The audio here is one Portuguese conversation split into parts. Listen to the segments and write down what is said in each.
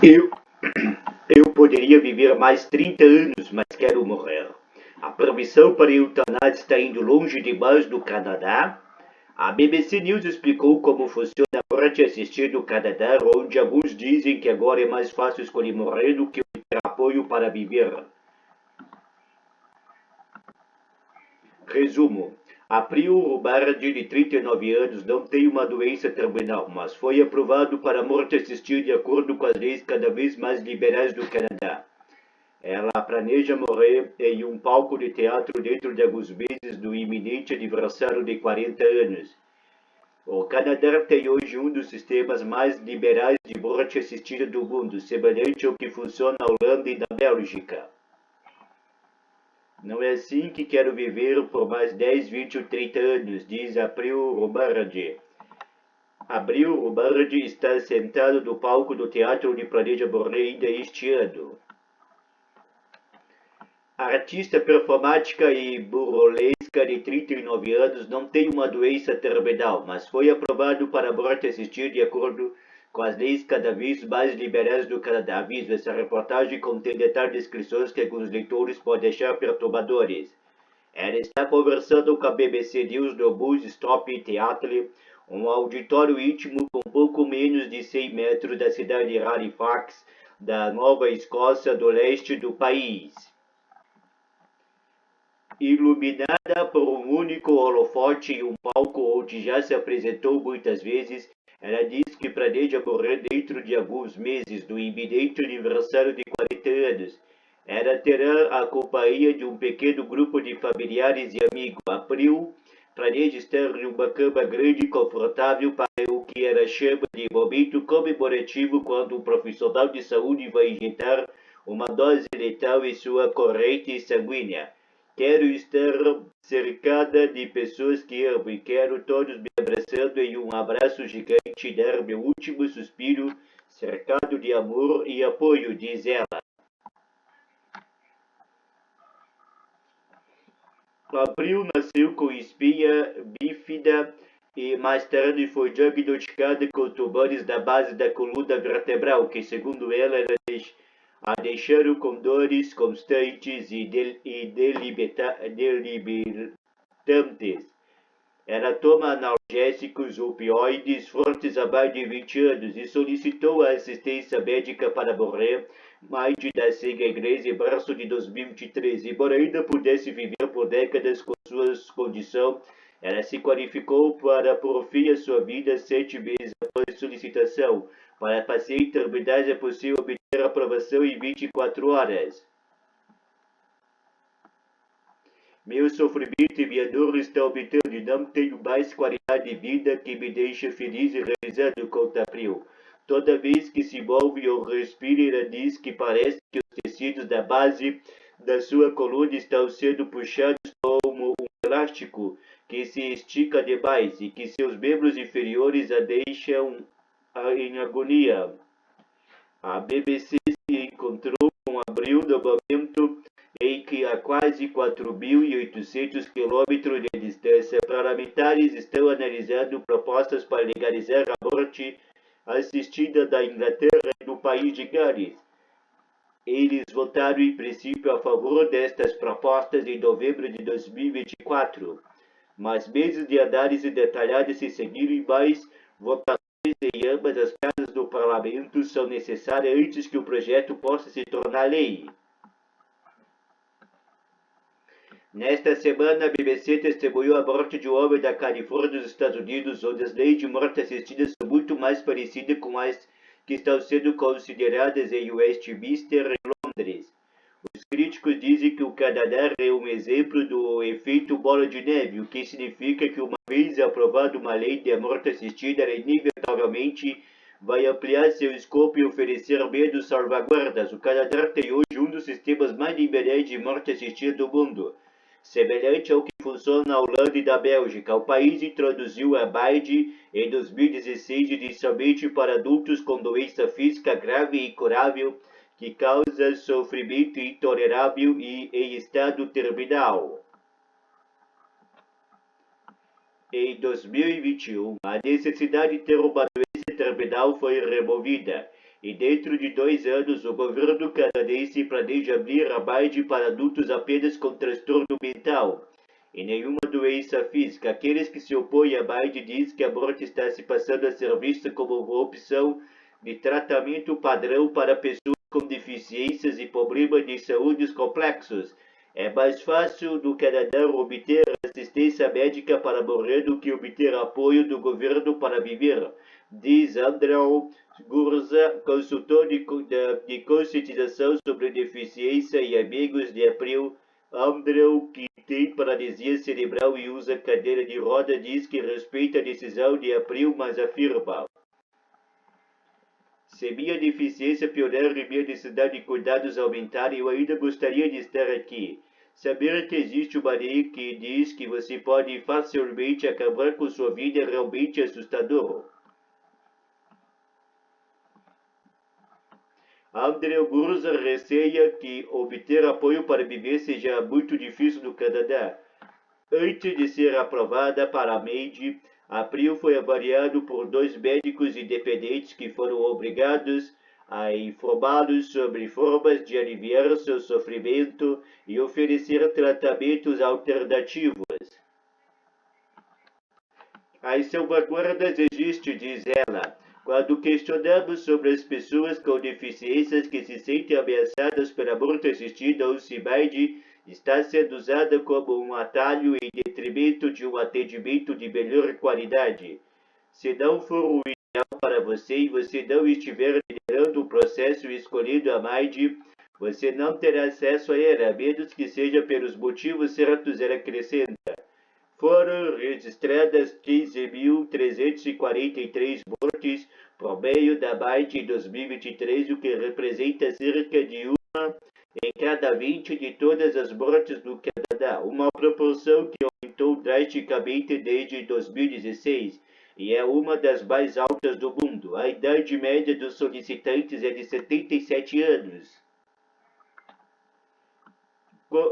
Eu, eu poderia viver mais 30 anos, mas quero morrer. A permissão para a eutanásia está indo longe demais do Canadá. A BBC News explicou como funciona a morte assistida no Canadá, onde alguns dizem que agora é mais fácil escolher morrer do que ter apoio para viver. Resumo. April Robardi, de 39 anos, não tem uma doença terminal, mas foi aprovado para morte assistida de acordo com as leis cada vez mais liberais do Canadá. Ela planeja morrer em um palco de teatro dentro de alguns meses do iminente aniversário de 40 anos. O Canadá tem hoje um dos sistemas mais liberais de morte assistida do mundo, semelhante ao que funciona na Holanda e na Bélgica. Não é assim que quero viver por mais 10, 20 ou 30 anos, diz April Robardi. April Robardi está sentado no palco do teatro onde planeja morrer ainda este ano. A artista performática e burlesca de 39 anos não tem uma doença terminal, mas foi aprovado para morte assistida de acordo com as leis cada vez mais liberais do Canadá. Aviso, essa reportagem contém detalhes de descrições que alguns leitores podem achar perturbadores. Ela está conversando com a BBC News no Bus Stop Theatre, um auditório íntimo com pouco menos de 100 metros da cidade de Halifax, da Nova Escócia, do leste do país. Iluminada por um único holofote e um palco onde já se apresentou muitas vezes, ela diz que planeja morrer dentro de alguns meses do iminente aniversário de 40 anos. Ela terá a companhia de um pequeno grupo de familiares e amigos. April planeja estar em uma cama grande e confortável para o que ela chama de momento comemorativo, quando um profissional de saúde vai injetar uma dose letal em sua corrente sanguínea. Quero estar cercada de pessoas que amo e quero todos me abraçando em um abraço gigante e dar meu último suspiro, cercado de amor e apoio, diz ela. April nasceu com espinha bífida e mais tarde foi diagnosticada com tumores da base da coluna vertebral, que segundo ela a deixaram com dores constantes e delimitantes. Ela toma analgésicos opioides fortes há mais de 20 anos e solicitou a assistência médica para morrer mais de nascer à igreja em março de 2023. Embora ainda pudesse viver por décadas com sua condição, ela se qualificou para por fim a sua vida 7 meses após solicitação. Para pacientes terminais é possível obter aprovação em 24 horas. Meu sofrimento e minha dor estão aumentando e não tenho mais qualidade de vida que me deixe feliz e realizado, conta April. Toda vez que se move ou respira, ela diz que parece que os tecidos da base da sua coluna estão sendo puxados como um elástico que se estica demais e que seus membros inferiores a deixam em agonia. A BBC se encontrou com April no momento em que a quase 4.800 quilômetros de distância, parlamentares estão analisando propostas para legalizar a morte assistida da Inglaterra e do país de Gales. Eles votaram em princípio a favor destas propostas em novembro de 2024, mas meses de análise detalhada se seguiram e mais votações em ambas as casas do parlamento são necessárias antes que o projeto possa se tornar lei. Nesta semana, a BBC testemunhou a morte de um homem da Califórnia, nos Estados Unidos, onde as leis de morte assistida são muito mais parecidas com as que estão sendo consideradas em Westminster e Londres. Os críticos dizem que o Canadá é um exemplo do efeito bola de neve, o que significa que uma vez aprovada uma lei de morte assistida, ela inevitavelmente vai ampliar seu escopo e oferecer menos salvaguardas. O Canadá tem hoje um dos sistemas mais liberais de morte assistida do mundo, semelhante ao que funciona na Holanda e na Bélgica. O país introduziu a BAID em 2016 inicialmente para adultos com doença física grave e incurável que causa sofrimento intolerável e em estado terminal. Em 2021, a necessidade de ter uma doença terminal foi removida. E dentro de 2 anos, o governo canadense planeja abrir a BID para adultos apenas com transtorno mental e nenhuma doença física. Aqueles que se opõem à BID dizem que a morte está se passando a ser vista como uma opção de tratamento padrão para pessoas com deficiências e problemas de saúde complexos. É mais fácil no Canadá obter assistência médica para morrer do que obter apoio do governo para viver, diz Andrew Gurza, consultor de conscientização sobre deficiência e amigos de April. Andrew, que tem paralisia cerebral e usa cadeira de roda, diz que respeita a decisão de April, mas afirma: se minha deficiência piorar e minha necessidade de cuidados aumentar, eu ainda gostaria de estar aqui. Saber que existe uma lei que diz que você pode facilmente acabar com sua vida é realmente assustador. Andrew Gurza receia que obter apoio para viver seja muito difícil no Canadá. Antes de ser aprovada para a MAID, April foi avaliado por 2 médicos independentes que foram obrigados a informá-los sobre formas de aliviar seu sofrimento e oferecer tratamentos alternativos. As salvaguardas existem, diz ela, quando questionamos sobre as pessoas com deficiências que se sentem ameaçadas pela morte assistida ou se MID está sendo usada como um atalho em detrimento de um atendimento de melhor qualidade. Se não for o ideal para você e você não estiver liderando o processo escolhido a MID, você não terá acesso a ela, a menos que seja pelos motivos certos, ela acrescenta. Foram registradas 15.343 mortes por meio da MID em 2023, o que representa cerca de uma em cada 20 de todas as mortes no Canadá, uma proporção que aumentou drasticamente desde 2016 e é uma das mais altas do mundo. A idade média dos solicitantes é de 77 anos.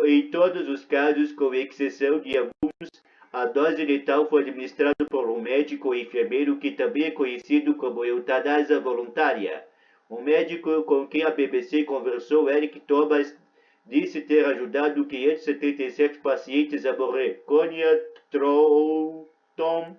Em todos os casos, com exceção de alguns, a dose letal foi administrada por um médico ou enfermeiro que também é conhecido como eutanásia voluntária. Um médico com quem a BBC conversou, Eric Thomas, disse ter ajudado 577 pacientes a morrer. Konya Troughton,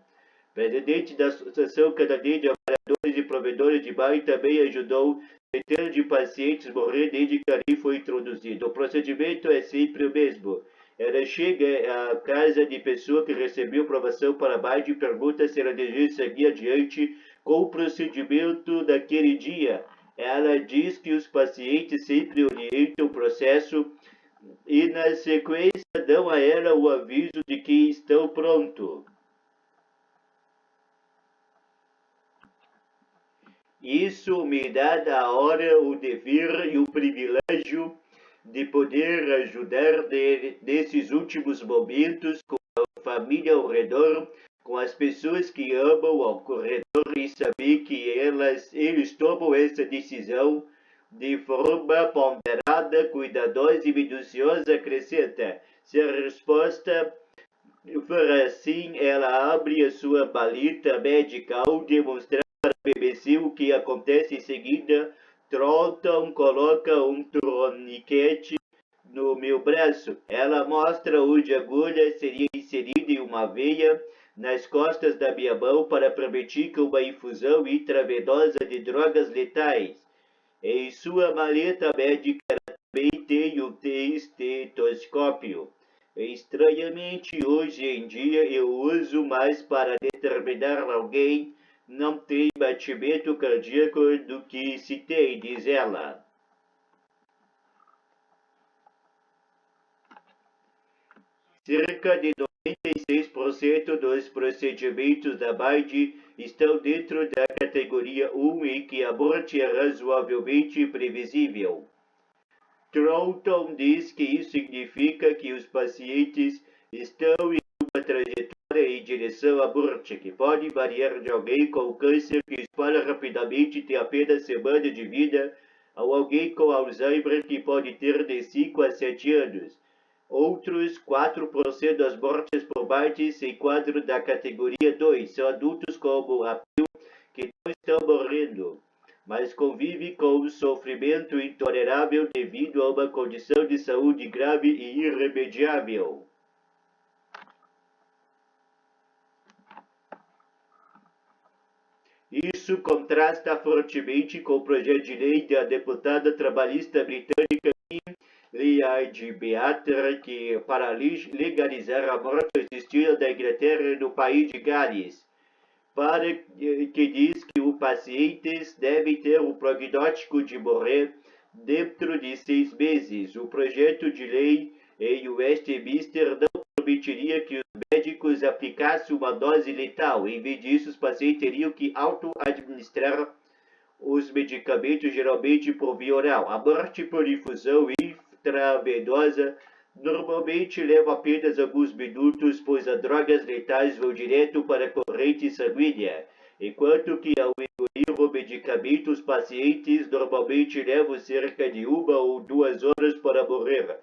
presidente da Associação Canadense de Avaliadores e Provedores de BID, também ajudou centenas de pacientes a morrer desde que a lei foi introduzida. O procedimento é sempre o mesmo. Ela chega à casa de pessoa que recebeu aprovação para BID e pergunta se ela deseja seguir adiante com o procedimento daquele dia. Ela diz que os pacientes sempre orientam o processo e, na sequência, dão a ela o aviso de que estão prontos. Isso me dá a hora o dever e o privilégio de poder ajudar nesses últimos momentos com a família ao redor, com as pessoas que amam ao redor e saber que eles tomam essa decisão de forma ponderada, cuidadosa e minuciosa, acrescenta. Se a resposta for assim, ela abre a sua maleta médica ao demonstrar para a BBC o que acontece em seguida. Troughton coloca um torniquete no meu braço. Ela mostra onde a agulha seria inserida em uma veia nas costas da minha mão para permitir que uma infusão intravenosa de drogas letais. Em sua maleta médica ela também tem um estetoscópio. Estranhamente, hoje em dia eu uso mais para determinar alguém não tem batimento cardíaco do que se tem, diz ela. Cerca de 96% dos procedimentos da BID estão dentro da categoria 1 em que a morte é razoavelmente previsível. Troughton diz que isso significa que os pacientes estão em uma trajetória em direção à morte, que pode variar de alguém com câncer que espalha rapidamente e tem apenas semanas de vida, a alguém com Alzheimer que pode ter de 5 a 7 anos. Outros 4% das mortes por BID se enquadram na categoria 2, são adultos como a Pio que não estão morrendo. mas convive com o sofrimento intolerável devido a uma condição de saúde grave e irremediável. Isso contrasta fortemente com o projeto de lei da deputada trabalhista britânica Liad Beater, que para legalizar a morte assistida da Inglaterra no país de Gales, que diz que os pacientes devem ter o prognóstico de morrer dentro de 6 meses. O projeto de lei em Westminster não permitiria que os médicos aplicassem uma dose letal. Em vez disso, os pacientes teriam que auto-administrar os medicamentos, geralmente por via oral. A morte por infusão intravenosa normalmente leva apenas alguns minutos, pois as drogas letais vão direto para a corrente sanguínea, enquanto que ao engolir o medicamento, os pacientes normalmente levam cerca de 1 ou 2 horas para morrer,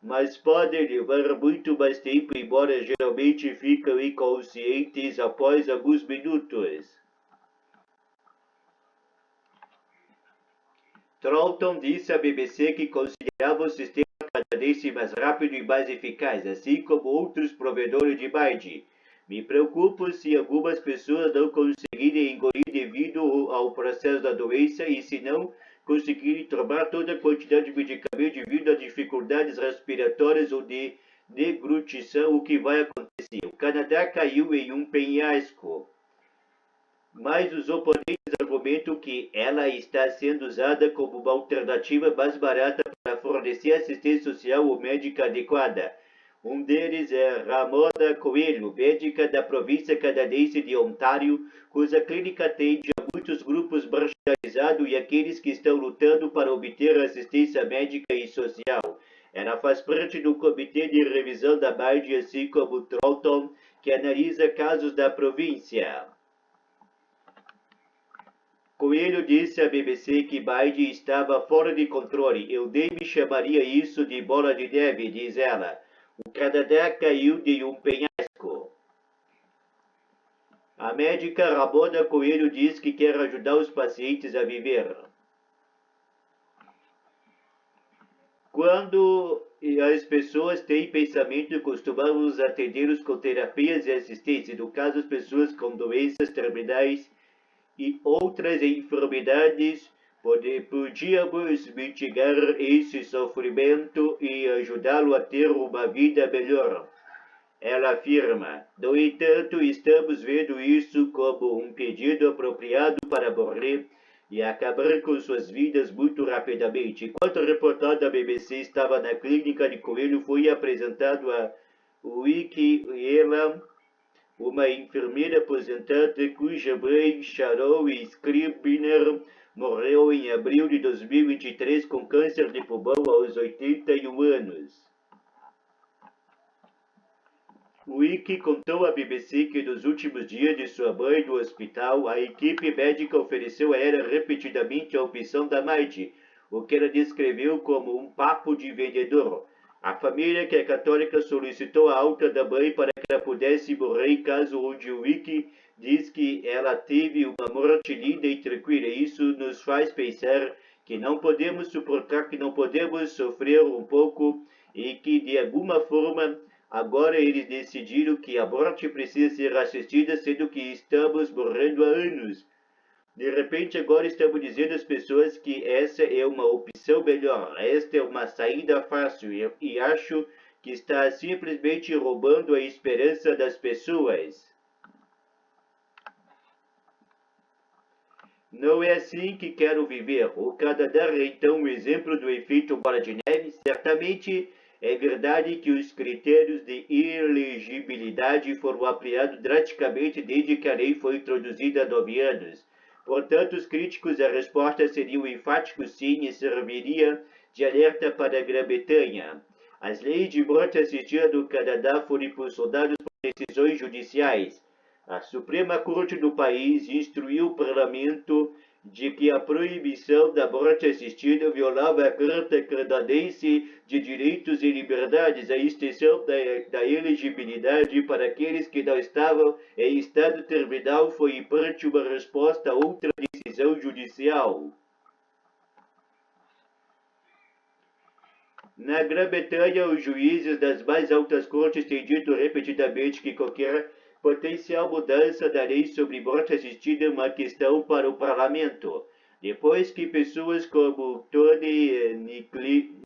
mas podem levar muito mais tempo, embora geralmente ficam inconscientes após alguns minutos. Troughton disse à BBC que considerava o sistema canadense mais rápido e mais eficaz, assim como outros provedores de Bide. Me preocupo se algumas pessoas não conseguirem engolir devido ao processo da doença e se não conseguirem tomar toda a quantidade de medicamento devido a dificuldades respiratórias ou de deglutição, o que vai acontecer? O Canadá caiu em um penhasco, mas os oponentes argumentam que ela está sendo usada como uma alternativa mais barata para fornecer assistência social ou médica adequada. Um deles é Ramona Coelho, médica da província canadense de Ontário, cuja clínica atende a muitos grupos marginalizados e aqueles que estão lutando para obter assistência médica e social. Ela faz parte do comitê de revisão da Bide, assim como Troughton, que analisa casos da província. Coelho disse à BBC que Bide estava fora de controle. Eu nem me chamaria isso de bola de neve, diz ela. O Canadá caiu de um penhasco. A médica Ramona Coelho diz que quer ajudar os pacientes a viver. Quando as pessoas têm pensamento, costumamos atendê-los com terapias e assistência. No caso, as pessoas com doenças terminais e outras enfermidades, podíamos mitigar esse sofrimento e ajudá-lo a ter uma vida melhor. Ela afirma. No entanto, estamos vendo isso como um pedido apropriado para morrer e acabar com suas vidas muito rapidamente. Enquanto a reportagem da BBC estava na clínica de Coelho, foi apresentado a Wiki Elam, uma enfermeira aposentada cuja mãe, Sharon Scribner, morreu em abril de 2023 com câncer de pulmão aos 81 anos. Wiki contou à BBC que nos últimos dias de sua mãe no hospital, a equipe médica ofereceu a ela repetidamente a opção da Maide, o que ela descreveu como um papo de vendedor. A família, que é católica, solicitou a alta da mãe para que ela pudesse morrer em caso onde o Wiki diz que ela teve uma morte linda e tranquila. Isso nos faz pensar que não podemos suportar, que não podemos sofrer um pouco e que, de alguma forma, agora eles decidiram que a morte precisa ser assistida, sendo que estamos morrendo há anos. De repente, agora estamos dizendo às pessoas que essa é uma opção melhor, esta é uma saída fácil, e acho que está simplesmente roubando a esperança das pessoas. Não é assim que quero viver. O Canadá é então um exemplo do efeito bola de neve. Certamente é verdade que os critérios de elegibilidade foram ampliados drasticamente desde que a lei foi introduzida há 9 anos. Portanto, os críticos à resposta seriam enfáticos sim e serviria de alerta para a Grã-Bretanha. As leis de morte assistida do Canadá foram impulsionadas por decisões judiciais. A Suprema Corte do país instruiu o parlamento de que a proibição da morte assistida violava a Carta Canadense de Direitos e Liberdades, a extensão da elegibilidade para aqueles que não estavam em estado terminal foi em parte uma resposta a outra decisão judicial. Na Grã-Bretanha, os juízes das mais altas cortes têm dito repetidamente que qualquer potencial mudança da lei sobre morte assistida é uma questão para o parlamento, depois que pessoas como Tony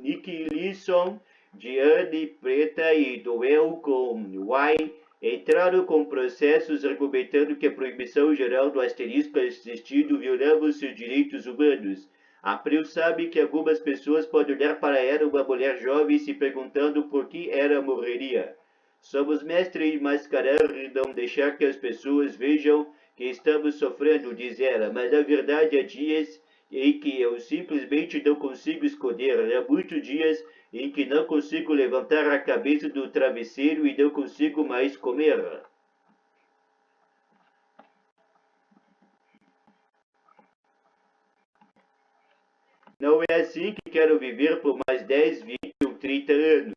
Nicholson, Diane Preta e Doel Conway entraram com processos argumentando que a proibição geral do asterisco assistido violava os seus direitos humanos. A April sabe que algumas pessoas podem olhar para ela, uma mulher jovem, se perguntando por que ela morreria. Somos mestres em mascarar e não deixar que as pessoas vejam que estamos sofrendo, diz ela, mas na verdade há dias em que eu simplesmente não consigo esconder. Há muitos dias em que não consigo levantar a cabeça do travesseiro e não consigo mais comer. Não é assim que quero viver por mais 10, 20 ou 30 anos.